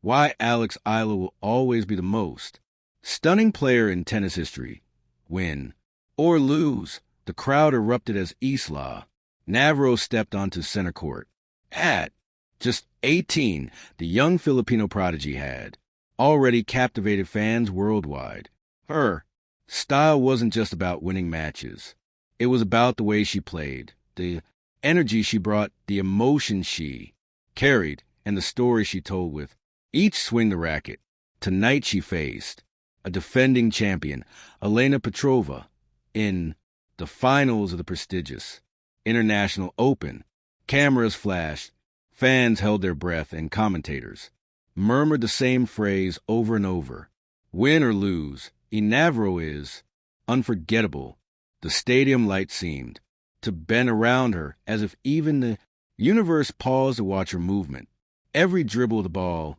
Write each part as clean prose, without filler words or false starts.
why Alex Eala will always be the most stunning player in tennis history. Win or lose, the crowd erupted as Isla Navarro stepped onto center court. At just 18, the young Filipino prodigy had already captivated fans worldwide. Her style wasn't just about winning matches. It was about the way she played, the energy she brought, the emotion she carried, and the story she told with each swing the racket. Tonight she faced a defending champion, Elena Petrova, in the finals of the prestigious International Open. Cameras flashed, fans held their breath, and commentators murmured the same phrase over and over. Win or lose, Navarro is unforgettable. The stadium light seemed to bend around her as if even the universe paused to watch her movement. Every dribble of the ball,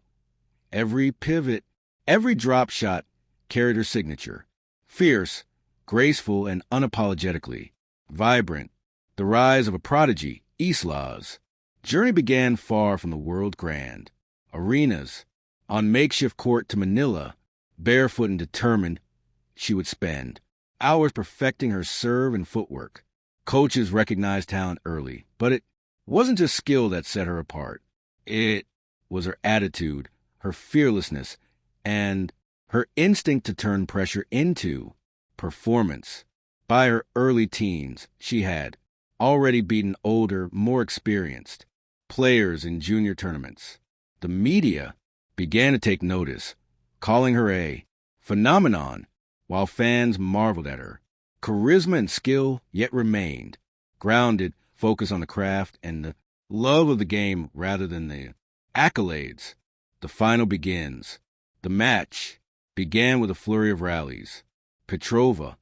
every pivot, every drop shot carried her signature. Fierce, graceful, and unapologetically vibrant. The rise of a prodigy, Isla's journey began far from the world grand arenas, on makeshift court to Manila, barefoot and determined. She would spend hours perfecting her serve and footwork. Coaches recognized talent early, but it wasn't just skill that set her apart. It was her attitude, her fearlessness, and her instinct to turn pressure into performance. By her early teens, she had already beaten older, more experienced players in junior tournaments. The media began to take notice, calling her a phenomenon, while fans marveled at her. Charisma and skill yet remained grounded, focused on the craft and the love of the game rather than the accolades. The final begins. The match began with a flurry of rallies. Petrova,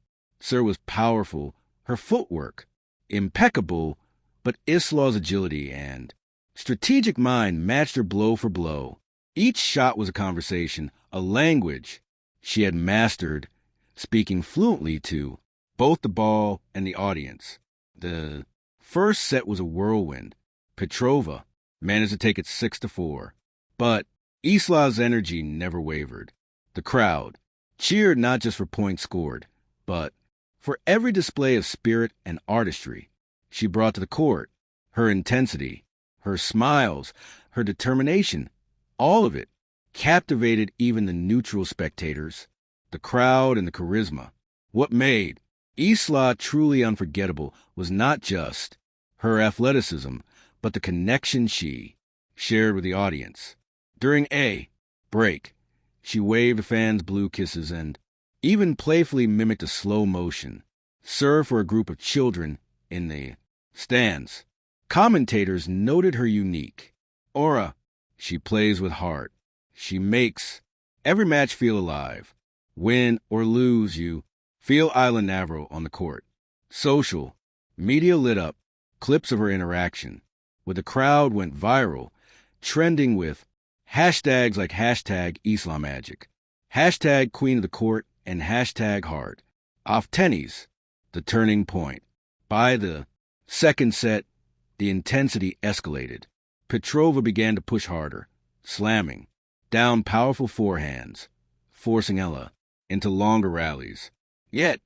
was powerful, her footwork impeccable, but Isla's agility and strategic mind matched her blow for blow. Each shot was a conversation, a language she had mastered, speaking fluently to both the ball and the audience. The first set was a whirlwind. Petrova managed to take it 6-4, but Isla's energy never wavered. The crowd cheered not just for points scored, but for every display of spirit and artistry she brought to the court. Her intensity, her smiles, her determination, all of it captivated even the neutral spectators. The crowd and the charisma. What made Isla truly unforgettable was not just her athleticism, but the connection she shared with the audience. During a break, she waved fans blue kisses and even playfully mimicked a slow motion serve for a group of children in the stands. Commentators noted her unique aura. She plays with heart. She makes every match feel alive. Win or lose, you feel Isla Navarro on the court. Social media lit up. Clips of her interaction with the crowd went viral, trending with hashtags like hashtag #IslaMagic, hashtag Queen of the Court, and hashtag Heart. Off tennies, the turning point. By the second set, the intensity escalated. Petrova began to push harder, slamming down powerful forehands, forcing Ella into longer rallies. Yet,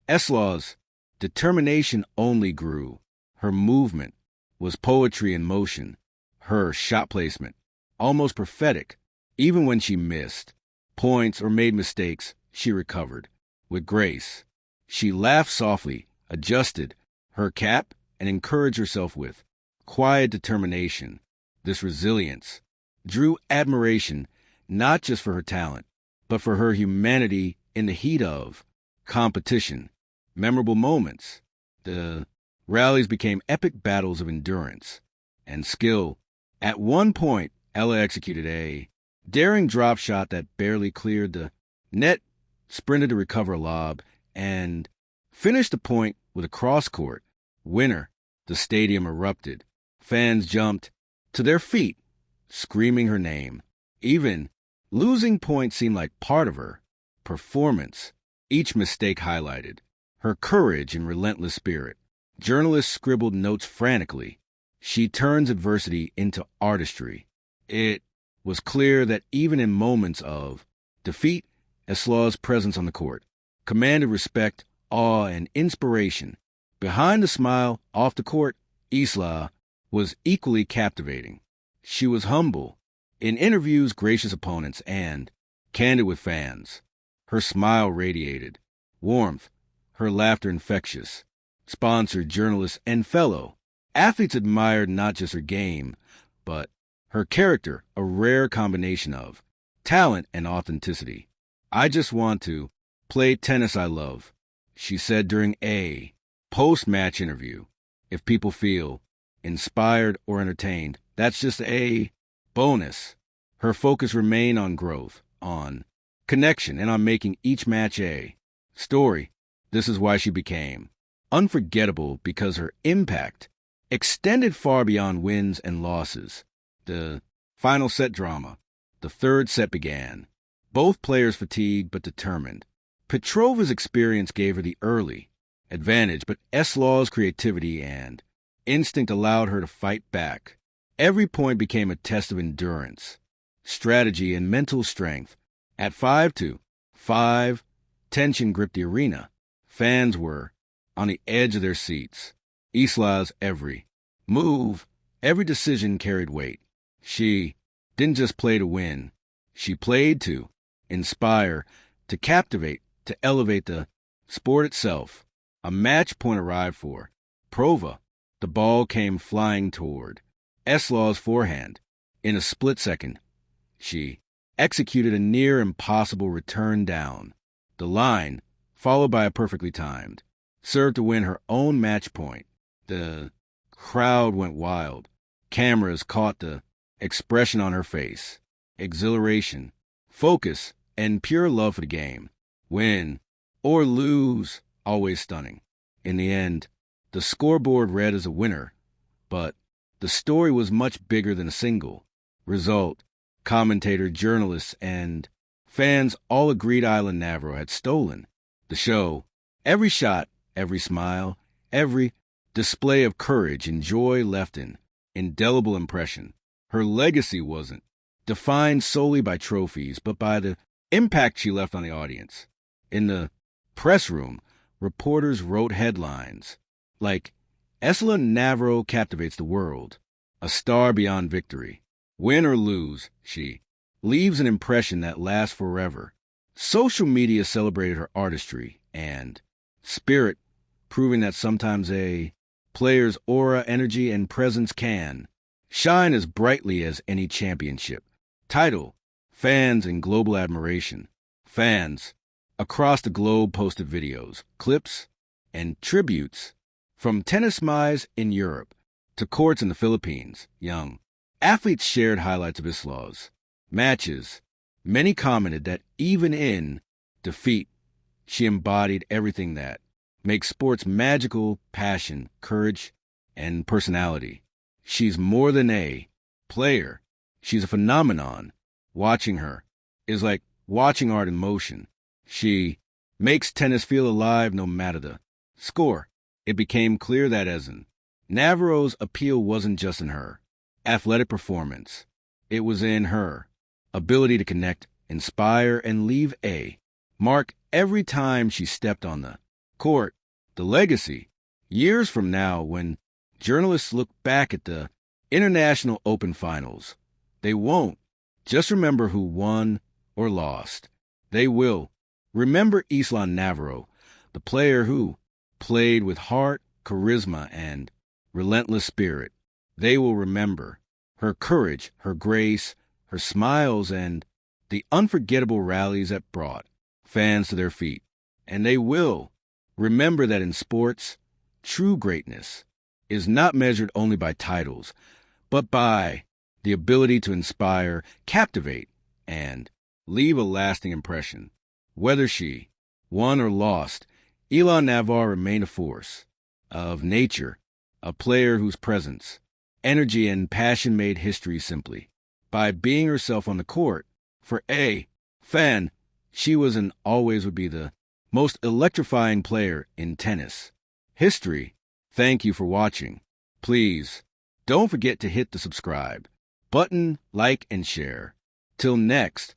Isla's determination only grew. Her movement was poetry in motion. Her shot placement, almost prophetic. Even when she missed points or made mistakes, she recovered with grace. She laughed softly, adjusted her cap, and encouraged herself with quiet determination. This resilience drew admiration not just for her talent, but for her humanity in the heat of competition. Memorable moments. The rallies became epic battles of endurance and skill. At one point, Ella executed a daring drop shot that barely cleared the net, sprinted to recover a lob, and finished the point with a cross-court winner. The stadium erupted. Fans jumped to their feet, screaming her name. Even losing points seemed like part of her performance. Each mistake highlighted her courage and relentless spirit. Journalists scribbled notes frantically. She turns adversity into artistry. It was clear that even in moments of defeat, Eala''s presence on the court commanded respect, awe, and inspiration. Behind the smile, off the court, Eala was equally captivating. She was humble, in interviews gracious opponents, and candid with fans. Her smile radiated warmth, her laughter infectious. Sponsored, journalists, and fellow athletes admired not just her game, but her character, a rare combination of talent and authenticity. "I just want to play tennis I love," she said during a post-match interview. "If people feel inspired or entertained, that's just a bonus." Her focus remained on growth, on connection, and on making each match a story. This is why she became unforgettable, because her impact extended far beyond wins and losses. The final set drama. The third set began. Both players fatigued but determined. Petrova's experience gave her the early advantage, but Eala''s creativity and instinct allowed her to fight back. Every point became a test of endurance, strategy, and mental strength. At 5-5, tension gripped the arena. Fans were on the edge of their seats. Eala''s every move, every decision carried weight. She didn't just play to win. She played to inspire, to captivate, to elevate the sport itself. A match point arrived for Prova. The ball came flying toward Eala''s forehand. In a split second, she executed a near impossible return down the line, followed by a perfectly timed serve to win her own match point. The crowd went wild. Cameras caught the expression on her face: exhilaration, focus, and pure love for the game. Win or lose, always stunning. In the end, the scoreboard read as a winner, but the story was much bigger than a single result. Commentator, journalists, and fans all agreed Eala Navarro had stolen the show. Every shot, every smile, every display of courage and joy left an indelible impression. Her legacy wasn't defined solely by trophies, but by the impact she left on the audience. In the press room, reporters wrote headlines like, "Eala Navarro captivates the world, a star beyond victory. Win or lose, she leaves an impression that lasts forever." Social media celebrated her artistry and spirit, proving that sometimes a player's aura, energy, and presence can shine as brightly as any championship title. Fans and global admiration. Fans across the globe posted videos, clips, and tributes from tennis smiles in Europe to courts in the Philippines. Young athletes shared highlights of Eala''s matches. Many commented that even in defeat, she embodied everything that makes sports magical: passion, courage, and personality. She's more than a player. She's a phenomenon. Watching her is like watching art in motion. She makes tennis feel alive no matter the score. It became clear that Navarro's appeal wasn't just in her athletic performance. It was in her ability to connect, inspire, and leave a mark every time she stepped on the court. The legacy, years from now, when journalists look back at the International Open finals, they won't just remember who won or lost. They will remember Eala Navarro, the player who played with heart, charisma, and relentless spirit. They will remember her courage, her grace, her smiles, and the unforgettable rallies that brought fans to their feet. And they will remember that in sports, true greatness is not measured only by titles, but by the ability to inspire, captivate, and leave a lasting impression. Whether she won or lost, Eala Navarro remained a force of nature, a player whose presence, energy, and passion made history simply by being herself on the court. For a fan, she was and always would be the most electrifying player in tennis history. Thank you for watching. Please don't forget to hit the subscribe button, like, and share. Till next,